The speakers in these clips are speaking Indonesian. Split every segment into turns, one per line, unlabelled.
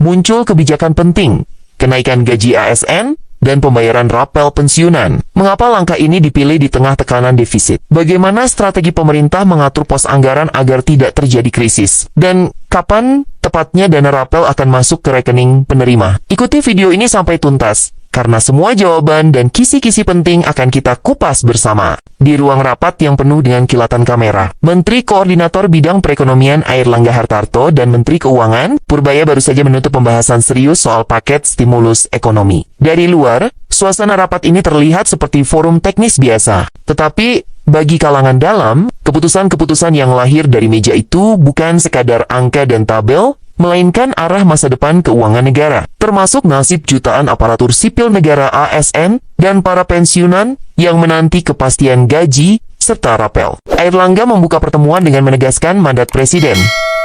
muncul kebijakan penting, kenaikan gaji ASN, dan pembayaran rapel pensiunan. Mengapa langkah ini dipilih di tengah tekanan defisit? Bagaimana strategi pemerintah mengatur pos anggaran agar tidak terjadi krisis? Dan kapan tepatnya dana rapel akan masuk ke rekening penerima? Ikuti video ini sampai tuntas, karena semua jawaban dan kisi-kisi penting akan kita kupas bersama. Di ruang rapat yang penuh dengan kilatan kamera, Menteri Koordinator Bidang Perekonomian Airlangga Hartarto dan Menteri Keuangan Purbaya baru saja menutup pembahasan serius soal paket stimulus ekonomi. Dari luar, suasana rapat ini terlihat seperti forum teknis biasa. Tetapi, bagi kalangan dalam, keputusan-keputusan yang lahir dari meja itu bukan sekadar angka dan tabel, melainkan arah masa depan keuangan negara, termasuk nasib jutaan aparatur sipil negara ASN dan para pensiunan yang menanti kepastian gaji serta rapel. Airlangga membuka pertemuan dengan menegaskan mandat Presiden.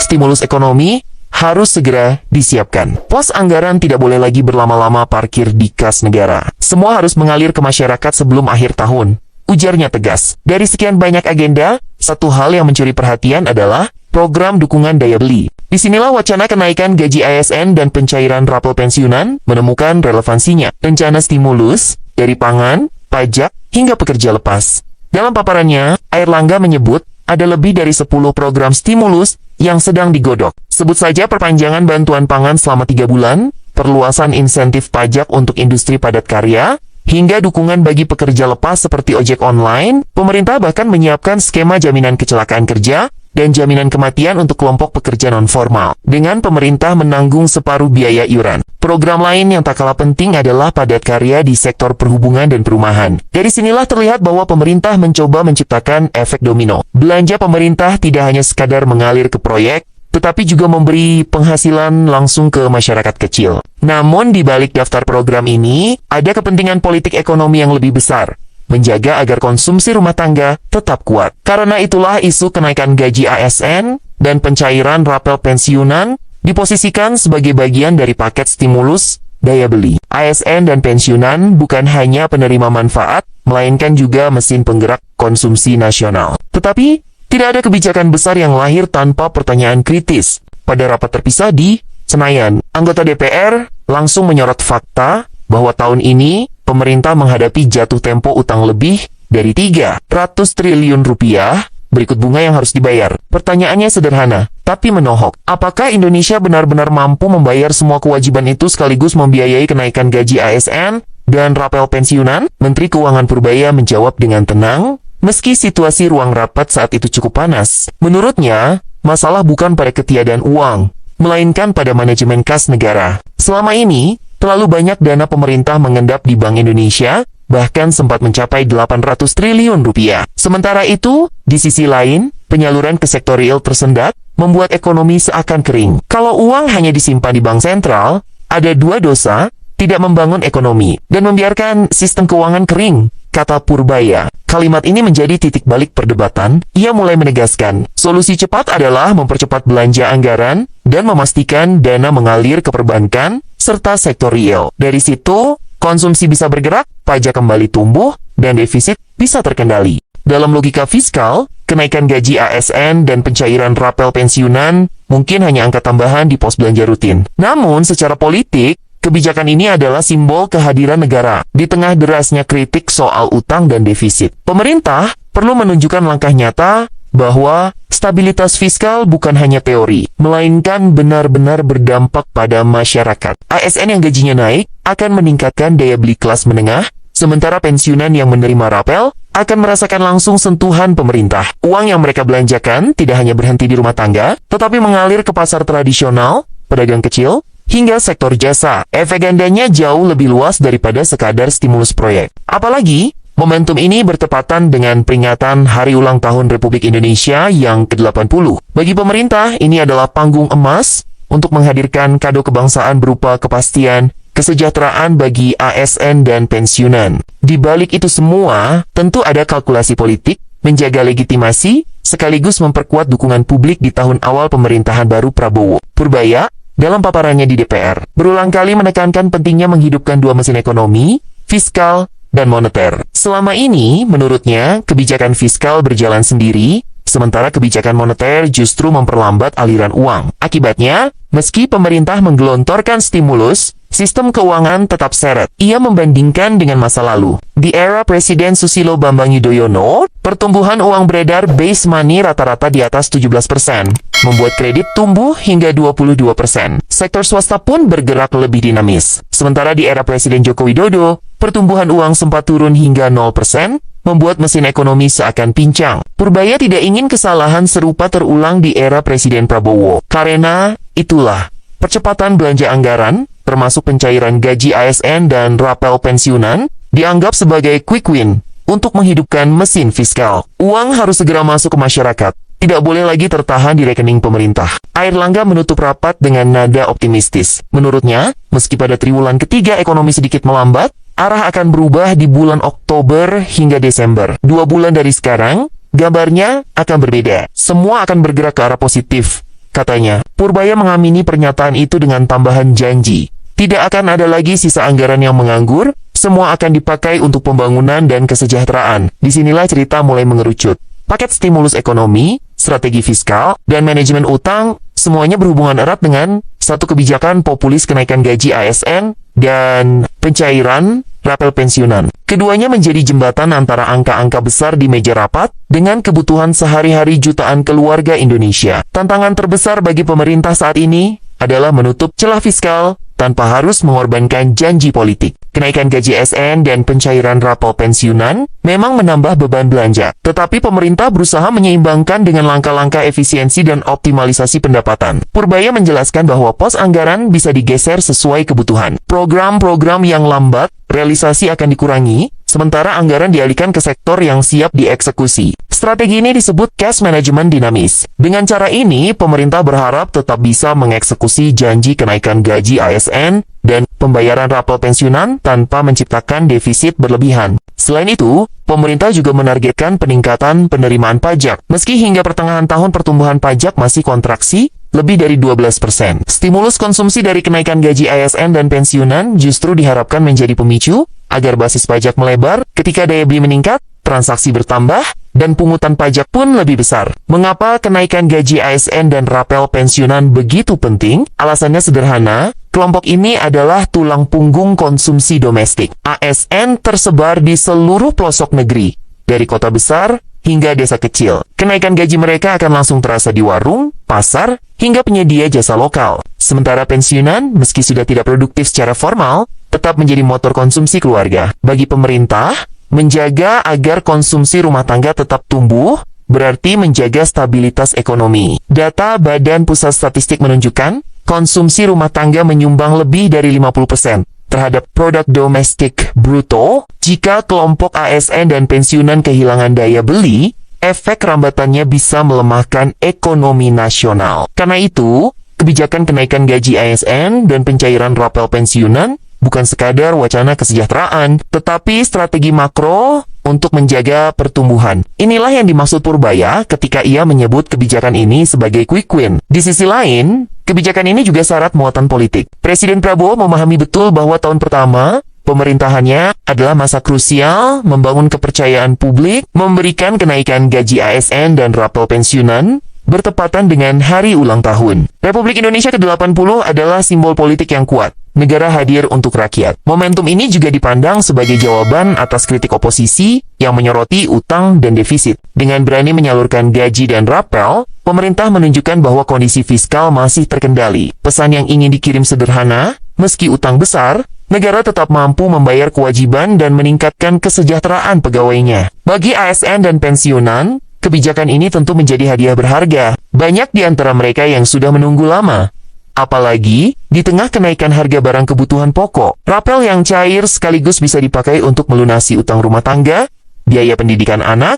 Stimulus ekonomi harus segera disiapkan. Pos anggaran tidak boleh lagi berlama-lama parkir di kas negara. Semua harus mengalir ke masyarakat sebelum akhir tahun, ujarnya tegas. Dari sekian banyak agenda, satu hal yang mencuri perhatian adalah program dukungan daya beli. Disinilah wacana kenaikan gaji ASN dan pencairan rapel pensiunan menemukan relevansinya. Rencana stimulus dari pangan, pajak, hingga pekerja lepas. Dalam paparannya, Airlangga menyebut ada lebih dari 10 program stimulus yang sedang digodok. Sebut saja perpanjangan bantuan pangan selama 3 bulan, perluasan insentif pajak untuk industri padat karya, hingga dukungan bagi pekerja lepas seperti ojek online. Pemerintah bahkan menyiapkan skema jaminan kecelakaan kerja dan jaminan kematian untuk kelompok pekerja non-formal, dengan pemerintah menanggung separuh biaya iuran. Program lain yang tak kalah penting adalah padat karya di sektor perhubungan dan perumahan. Dari sinilah terlihat bahwa pemerintah mencoba menciptakan efek domino. Belanja pemerintah tidak hanya sekadar mengalir ke proyek, tetapi juga memberi penghasilan langsung ke masyarakat kecil. Namun di balik daftar program ini, ada kepentingan politik ekonomi yang lebih besar, menjaga agar konsumsi rumah tangga tetap kuat. Karena itulah isu kenaikan gaji ASN dan pencairan rapel pensiunan diposisikan sebagai bagian dari paket stimulus daya beli. ASN dan pensiunan bukan hanya penerima manfaat, melainkan juga mesin penggerak konsumsi nasional. Tetapi, tidak ada kebijakan besar yang lahir tanpa pertanyaan kritis. Pada rapat terpisah di Senayan, anggota DPR langsung menyorot fakta bahwa tahun ini pemerintah menghadapi jatuh tempo utang lebih dari 300 triliun rupiah, berikut bunga yang harus dibayar. Pertanyaannya sederhana, tapi menohok. Apakah Indonesia benar-benar mampu membayar semua kewajiban itu sekaligus membiayai kenaikan gaji ASN dan rapel pensiunan? Menteri Keuangan Purbaya menjawab dengan tenang, meski situasi ruang rapat saat itu cukup panas. Menurutnya, masalah bukan pada ketiadaan uang, melainkan pada manajemen kas negara. Selama ini, terlalu banyak dana pemerintah mengendap di Bank Indonesia, bahkan sempat mencapai 800 triliun rupiah. Sementara itu, di sisi lain, penyaluran ke sektor real tersendat, membuat ekonomi seakan kering. Kalau uang hanya disimpan di bank sentral, ada dua dosa, tidak membangun ekonomi, dan membiarkan sistem keuangan kering, kata Purbaya. Kalimat ini menjadi titik balik perdebatan. Ia mulai menegaskan, solusi cepat adalah mempercepat belanja anggaran, dan memastikan dana mengalir ke perbankan, serta sektor real. Dari situ, konsumsi bisa bergerak, pajak kembali tumbuh, dan defisit bisa terkendali. Dalam logika fiskal, kenaikan gaji ASN dan pencairan rapel pensiunan mungkin hanya angka tambahan di pos belanja rutin. Namun, secara politik, kebijakan ini adalah simbol kehadiran negara. Di tengah derasnya kritik soal utang dan defisit, pemerintah perlu menunjukkan langkah nyata bahwa stabilitas fiskal bukan hanya teori, melainkan benar-benar berdampak pada masyarakat. ASN yang gajinya naik akan meningkatkan daya beli kelas menengah, sementara pensiunan yang menerima rapel akan merasakan langsung sentuhan pemerintah. Uang yang mereka belanjakan tidak hanya berhenti di rumah tangga, tetapi mengalir ke pasar tradisional, pedagang kecil, hingga sektor jasa. Efek gandanya jauh lebih luas daripada sekadar stimulus proyek. Apalagi, momentum ini bertepatan dengan peringatan Hari Ulang Tahun Republik Indonesia yang ke-80. Bagi pemerintah, ini adalah panggung emas untuk menghadirkan kado kebangsaan berupa kepastian kesejahteraan bagi ASN dan pensiunan. Di balik itu semua, tentu ada kalkulasi politik, menjaga legitimasi, sekaligus memperkuat dukungan publik di tahun awal pemerintahan baru Prabowo. Purbaya, dalam paparannya di DPR, berulang kali menekankan pentingnya menghidupkan dua mesin ekonomi, fiskal, dan moneter. Selama ini, menurutnya, kebijakan fiskal berjalan sendiri, sementara kebijakan moneter justru memperlambat aliran uang. Akibatnya, meski pemerintah menggelontorkan stimulus, sistem keuangan tetap seret. Ia membandingkan dengan masa lalu. Di era Presiden Susilo Bambang Yudhoyono, pertumbuhan uang beredar base money rata-rata di atas 17%, membuat kredit tumbuh hingga 22%. Sektor swasta pun bergerak lebih dinamis. Sementara di era Presiden Joko Widodo, pertumbuhan uang sempat turun hingga 0%, membuat mesin ekonomi seakan pincang. Purbaya tidak ingin kesalahan serupa terulang di era Presiden Prabowo. Karena itulah, percepatan belanja anggaran, termasuk pencairan gaji ASN dan rapel pensiunan, dianggap sebagai quick win untuk menghidupkan mesin fiskal. Uang harus segera masuk ke masyarakat, tidak boleh lagi tertahan di rekening pemerintah. Airlangga menutup rapat dengan nada optimistis. Menurutnya, meski pada triwulan ketiga ekonomi sedikit melambat, arah akan berubah di bulan Oktober hingga Desember. 2 bulan dari sekarang, gambarnya akan berbeda. Semua akan bergerak ke arah positif, katanya. Purbaya mengamini pernyataan itu dengan tambahan janji. Tidak akan ada lagi sisa anggaran yang menganggur, semua akan dipakai untuk pembangunan dan kesejahteraan. Disinilah cerita mulai mengerucut. Paket stimulus ekonomi, strategi fiskal, dan manajemen utang, semuanya berhubungan erat dengan satu kebijakan populis kenaikan gaji ASN dan pencairan rapel pensiunan. Keduanya menjadi jembatan antara angka-angka besar di meja rapat dengan kebutuhan sehari-hari jutaan keluarga Indonesia. Tantangan terbesar bagi pemerintah saat ini adalah menutup celah fiskal tanpa harus mengorbankan janji politik. Kenaikan gaji ASN dan pencairan rapel pensiunan memang menambah beban belanja, tetapi pemerintah berusaha menyeimbangkan dengan langkah-langkah efisiensi dan optimalisasi pendapatan. Purbaya menjelaskan bahwa pos anggaran bisa digeser sesuai kebutuhan. Program-program yang lambat realisasi akan dikurangi, sementara anggaran dialihkan ke sektor yang siap dieksekusi. Strategi ini disebut cash management dinamis. Dengan cara ini, pemerintah berharap tetap bisa mengeksekusi janji kenaikan gaji ASN dan pembayaran rapel pensiunan tanpa menciptakan defisit berlebihan. Selain itu, pemerintah juga menargetkan peningkatan penerimaan pajak. Meski hingga pertengahan tahun pertumbuhan pajak masih kontraksi, lebih dari 12%. Stimulus konsumsi dari kenaikan gaji ASN dan pensiunan justru diharapkan menjadi pemicu agar basis pajak melebar. Ketika daya beli meningkat, transaksi bertambah, dan pungutan pajak pun lebih besar. Mengapa kenaikan gaji ASN dan rapel pensiunan begitu penting? Alasannya sederhana, kelompok ini adalah tulang punggung konsumsi domestik. ASN tersebar di seluruh pelosok negeri, dari kota besar hingga desa kecil. Kenaikan gaji mereka akan langsung terasa di warung, pasar, hingga penyedia jasa lokal. Sementara pensiunan, meski sudah tidak produktif secara formal, tetap menjadi motor konsumsi keluarga. Bagi pemerintah, menjaga agar konsumsi rumah tangga tetap tumbuh, berarti menjaga stabilitas ekonomi. Data Badan Pusat Statistik menunjukkan, konsumsi rumah tangga menyumbang lebih dari 50% terhadap produk domestik bruto. Jika kelompok ASN dan pensiunan kehilangan daya beli, efek rambatannya bisa melemahkan ekonomi nasional. Karena itu, kebijakan kenaikan gaji ASN dan pencairan rapel pensiunan bukan sekadar wacana kesejahteraan, tetapi strategi makro untuk menjaga pertumbuhan. Inilah yang dimaksud Purbaya ketika ia menyebut kebijakan ini sebagai quick win. Di sisi lain, kebijakan ini juga syarat muatan politik. Presiden Prabowo memahami betul bahwa tahun pertama pemerintahannya adalah masa krusial membangun kepercayaan publik, memberikan kenaikan gaji ASN dan rapel pensiunan bertepatan dengan hari ulang tahun. Republik Indonesia ke-80 adalah simbol politik yang kuat. Negara hadir untuk rakyat. Momentum ini juga dipandang sebagai jawaban atas kritik oposisi yang menyoroti utang dan defisit. Dengan berani menyalurkan gaji dan rapel, pemerintah menunjukkan bahwa kondisi fiskal masih terkendali. Pesan yang ingin dikirim sederhana, meski utang besar, negara tetap mampu membayar kewajiban dan meningkatkan kesejahteraan pegawainya. Bagi ASN dan pensiunan, kebijakan ini tentu menjadi hadiah berharga. Banyak di antara mereka yang sudah menunggu lama. Apalagi, di tengah kenaikan harga barang kebutuhan pokok, rapel yang cair sekaligus bisa dipakai untuk melunasi utang rumah tangga, biaya pendidikan anak,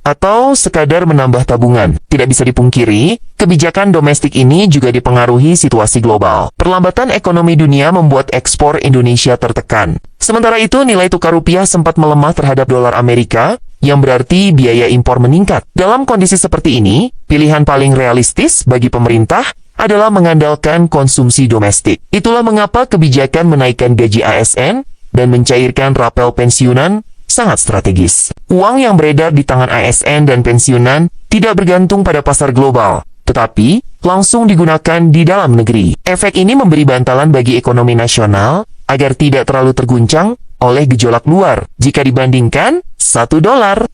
atau sekadar menambah tabungan. Tidak bisa dipungkiri, kebijakan domestik ini juga dipengaruhi situasi global. Perlambatan ekonomi dunia membuat ekspor Indonesia tertekan. Sementara itu, nilai tukar rupiah sempat melemah terhadap dolar Amerika, yang berarti biaya impor meningkat. Dalam kondisi seperti ini, pilihan paling realistis bagi pemerintah adalah mengandalkan konsumsi domestik. Itulah mengapa kebijakan menaikkan gaji ASN dan mencairkan rapel pensiunan sangat strategis. Uang yang beredar di tangan ASN dan pensiunan tidak bergantung pada pasar global, tetapi langsung digunakan di dalam negeri. Efek ini memberi bantalan bagi ekonomi nasional agar tidak terlalu terguncang oleh gejolak luar. Jika dibandingkan, $1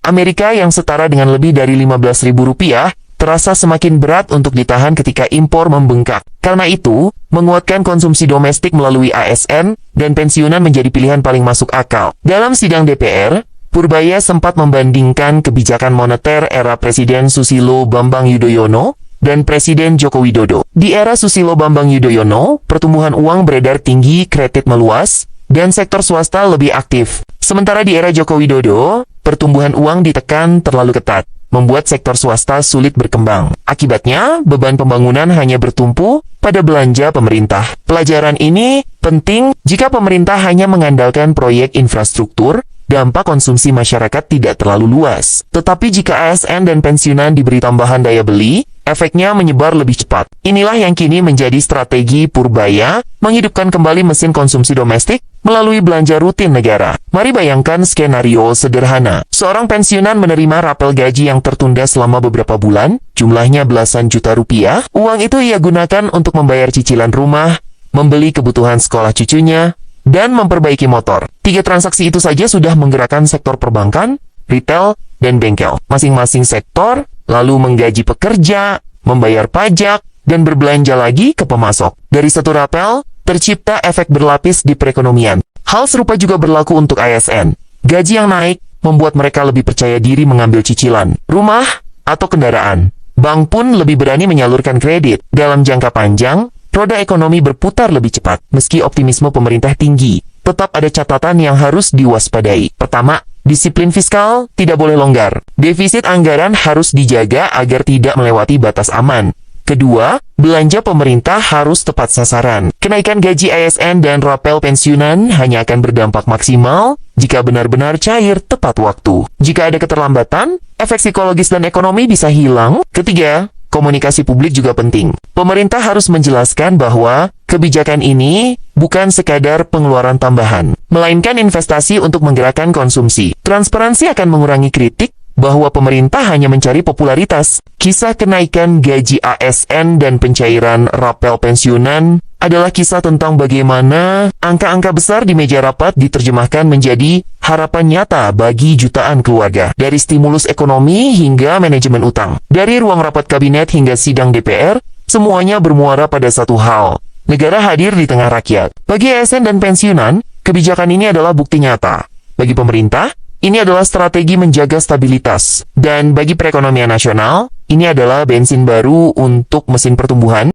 Amerika yang setara dengan lebih dari Rp15.000 terasa semakin berat untuk ditahan ketika impor membengkak. Karena itu, menguatkan konsumsi domestik melalui ASN dan pensiunan menjadi pilihan paling masuk akal. Dalam sidang DPR, Purbaya sempat membandingkan kebijakan moneter era Presiden Susilo Bambang Yudhoyono dan Presiden Joko Widodo. Di era Susilo Bambang Yudhoyono, pertumbuhan uang beredar tinggi, kredit meluas, dan sektor swasta lebih aktif. Sementara di era Joko Widodo, pertumbuhan uang ditekan terlalu ketat, membuat sektor swasta sulit berkembang. Akibatnya, beban pembangunan hanya bertumpu pada belanja pemerintah. Pelajaran ini penting jika pemerintah hanya mengandalkan proyek infrastruktur, dampak konsumsi masyarakat tidak terlalu luas. Tetapi jika ASN dan pensiunan diberi tambahan daya beli, efeknya menyebar lebih cepat. Inilah yang kini menjadi strategi Purbaya, menghidupkan kembali mesin konsumsi domestik melalui belanja rutin negara. Mari bayangkan skenario sederhana. Seorang pensiunan menerima rapel gaji yang tertunda selama beberapa bulan, jumlahnya belasan juta rupiah. Uang itu ia gunakan untuk membayar cicilan rumah, membeli kebutuhan sekolah cucunya, dan memperbaiki motor. 3 transaksi itu saja sudah menggerakkan sektor perbankan, retail, dan bengkel. Masing-masing sektor lalu menggaji pekerja, membayar pajak, dan berbelanja lagi ke pemasok. Dari satu rapel, tercipta efek berlapis di perekonomian. Hal serupa juga berlaku untuk ASN. Gaji yang naik membuat mereka lebih percaya diri mengambil cicilan, rumah, atau kendaraan. Bank pun lebih berani menyalurkan kredit. Dalam jangka panjang, roda ekonomi berputar lebih cepat. Meski optimisme pemerintah tinggi, tetap ada catatan yang harus diwaspadai. Pertama, disiplin fiskal tidak boleh longgar. Defisit anggaran harus dijaga agar tidak melewati batas aman. Kedua, belanja pemerintah harus tepat sasaran. Kenaikan gaji ASN dan rapel pensiunan hanya akan berdampak maksimal jika benar-benar cair tepat waktu. Jika ada keterlambatan, efek psikologis dan ekonomi bisa hilang. Ketiga, komunikasi publik juga penting. Pemerintah harus menjelaskan bahwa kebijakan ini bukan sekadar pengeluaran tambahan, melainkan investasi untuk menggerakkan konsumsi. Transparansi akan mengurangi kritik bahwa pemerintah hanya mencari popularitas. Kisah kenaikan gaji ASN dan pencairan rapel pensiunan adalah kisah tentang bagaimana angka-angka besar di meja rapat diterjemahkan menjadi harapan nyata bagi jutaan keluarga. Dari stimulus ekonomi hingga manajemen utang. Dari ruang rapat kabinet hingga sidang DPR, semuanya bermuara pada satu hal. Negara hadir di tengah rakyat. Bagi ASN dan pensiunan, kebijakan ini adalah bukti nyata. Bagi pemerintah, ini adalah strategi menjaga stabilitas. Dan bagi perekonomian nasional, ini adalah bensin baru untuk mesin pertumbuhan.